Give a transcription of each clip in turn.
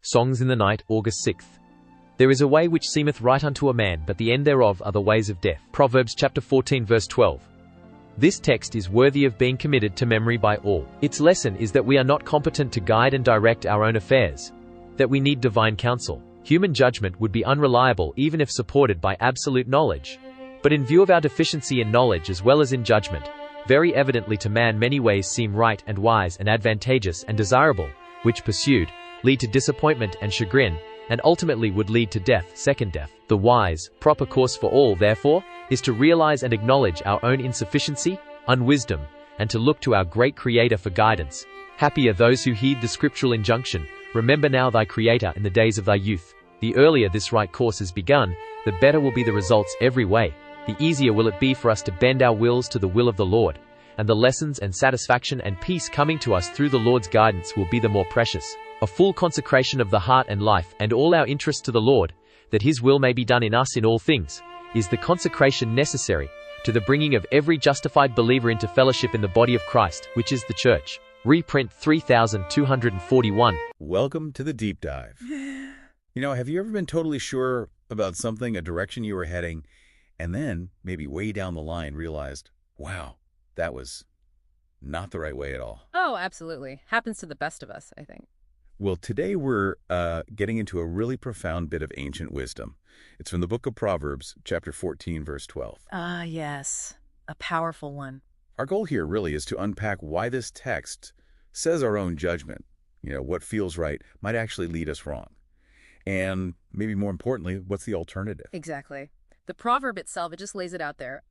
Songs in the Night, August 6th. There is a way which seemeth right unto a man, but the end thereof are the ways of death. Proverbs chapter 14 verse 12. This text is worthy of being committed to memory by all. Its lesson is that we are not competent to guide and direct our own affairs, that we need divine counsel. Human judgment would be unreliable even if supported by absolute knowledge. But in view of our deficiency in knowledge as well as in judgment, very evidently to man many ways seem right and wise and advantageous and desirable, which pursued, lead to disappointment and chagrin, and ultimately would lead to death, second death. The wise, proper course for all, therefore, is to realize and acknowledge our own insufficiency, unwisdom, and to look to our great Creator for guidance. Happy are those who heed the scriptural injunction, remember now thy Creator in the days of thy youth. The earlier this right course is begun, the better will be the results every way. The easier will it be for us to bend our wills to the will of the Lord, and the lessons and satisfaction and peace coming to us through the Lord's guidance will be the more precious. A full consecration of the heart and life and all our interests to the Lord, that His will may be done in us in all things, is the consecration necessary to the bringing of every justified believer into fellowship in the body of Christ, which is the Church. Reprint 3241. Welcome to the deep dive. Have you ever been totally sure about something, a direction you were heading, and then maybe way down the line realized, wow, that was not the right way at all? Oh, absolutely. Happens to the best of us, I think. Well, today we're getting into a really profound bit of ancient wisdom. It's from the book of Proverbs, chapter 14, verse 12. Ah, yes. A powerful one. Our goal here really is to unpack why this text says our own judgment, what feels right, might actually lead us wrong. And maybe more importantly, what's the alternative? Exactly. The proverb itself, it just lays it out there.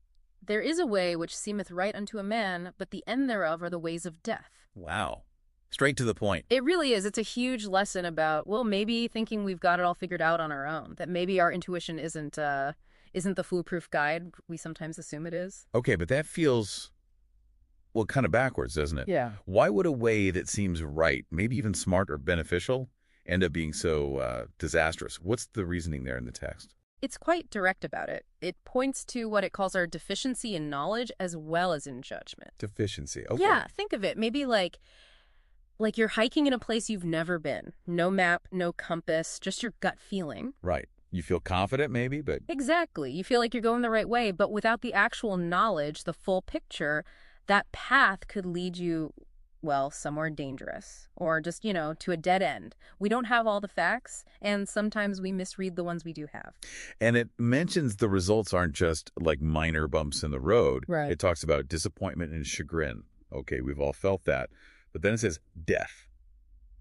There is a way which seemeth right unto a man, but the end thereof are the ways of death. Wow. Straight to the point. It really is. It's a huge lesson about, maybe thinking we've got it all figured out on our own, that maybe our intuition isn't the foolproof guide we sometimes assume it is. Okay, but that feels, kind of backwards, doesn't it? Yeah. Why would a way that seems right, maybe even smart or beneficial, end up being so disastrous? What's the reasoning there in the text? It's quite direct about it. It points to what it calls our deficiency in knowledge as well as in judgment. Deficiency, okay. Yeah, think of it. Maybe like you're hiking in a place you've never been. No map, no compass, just your gut feeling. Right. You feel confident maybe, but... Exactly. You feel like you're going the right way, but without the actual knowledge, the full picture, that path could lead you, somewhere dangerous or just, to a dead end. We don't have all the facts, and sometimes we misread the ones we do have. And it mentions the results aren't just like minor bumps in the road. Right. It talks about disappointment and chagrin. Okay, we've all felt that. But then it says death,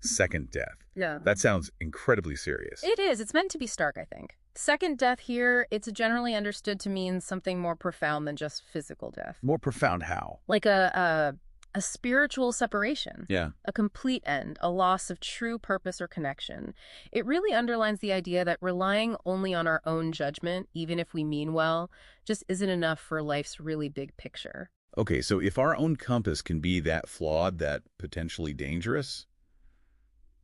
second death. Yeah. That sounds incredibly serious. It is. It's meant to be stark, I think. Second death here, it's generally understood to mean something more profound than just physical death. More profound how? Like a spiritual separation. Yeah. A complete end, a loss of true purpose or connection. It really underlines the idea that relying only on our own judgment, even if we mean well, just isn't enough for life's really big picture. Okay, so if our own compass can be that flawed, that potentially dangerous,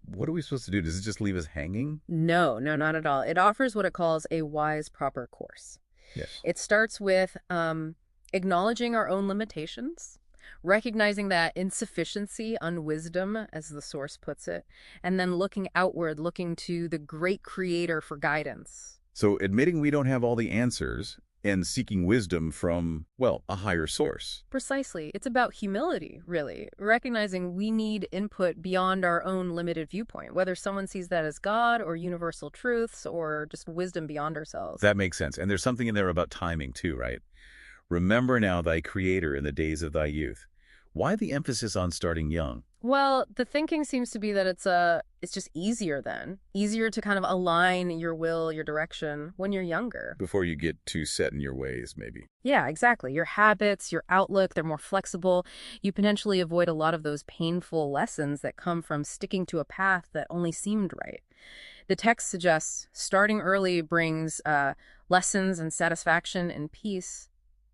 what are we supposed to do? Does it just leave us hanging? No, not at all. It offers what it calls a wise, proper course. Yes. It starts with acknowledging our own limitations, recognizing that insufficiency, unwisdom, as the source puts it, and then looking outward, looking to the great Creator for guidance. So admitting we don't have all the answers and seeking wisdom from, a higher source. Precisely. It's about humility, really. Recognizing we need input beyond our own limited viewpoint, whether someone sees that as God or universal truths or just wisdom beyond ourselves. That makes sense. And there's something in there about timing too, right? Remember now thy Creator in the days of thy youth. Why the emphasis on starting young? Well, the thinking seems to be that it's just easier then. Easier to kind of align your will, your direction when you're younger. Before you get too set in your ways, maybe. Yeah, exactly. Your habits, your outlook, they're more flexible. You potentially avoid a lot of those painful lessons that come from sticking to a path that only seemed right. The text suggests starting early brings lessons and satisfaction and peace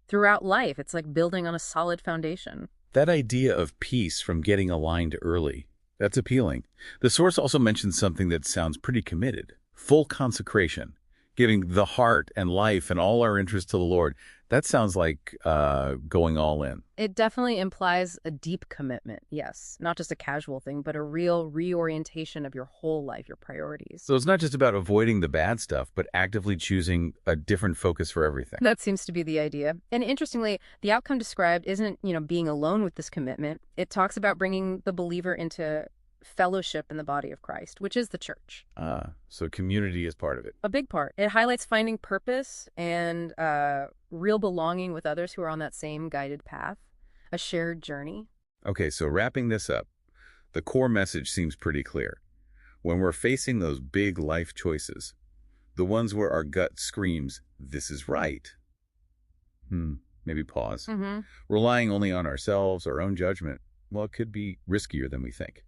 throughout life. It's like building on a solid foundation. That idea of peace from getting aligned early, that's appealing. The source also mentions something that sounds pretty committed. Full consecration, giving the heart and life and all our interest to the Lord. That sounds like going all in. It definitely implies a deep commitment, yes. Not just a casual thing, but a real reorientation of your whole life, your priorities. So it's not just about avoiding the bad stuff, but actively choosing a different focus for everything. That seems to be the idea. And interestingly, the outcome described isn't, being alone with this commitment. It talks about bringing the believer into fellowship in the body of Christ, which is the church. So community is part of it. A big part. It highlights finding purpose and real belonging with others who are on that same guided path, a shared journey. Okay, so wrapping this up, the core message seems pretty clear. When we're facing those big life choices, the ones where our gut screams, this is right. Maybe pause. Relying only on ourselves, our own judgment, well, it could be riskier than we think.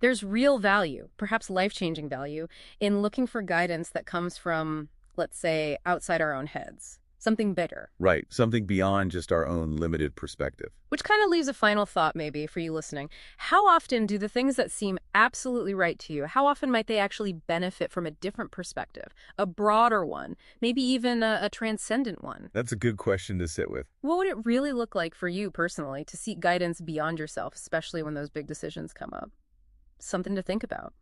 There's real value, perhaps life-changing value, in looking for guidance that comes from, let's say, outside our own heads. Something bigger. Right, something beyond just our own limited perspective. Which kind of leaves a final thought, maybe, for you listening. How often do the things that seem absolutely right to you, how often might they actually benefit from a different perspective? A broader one, maybe even a transcendent one? That's a good question to sit with. What would it really look like for you personally to seek guidance beyond yourself, especially when those big decisions come up? Something to think about.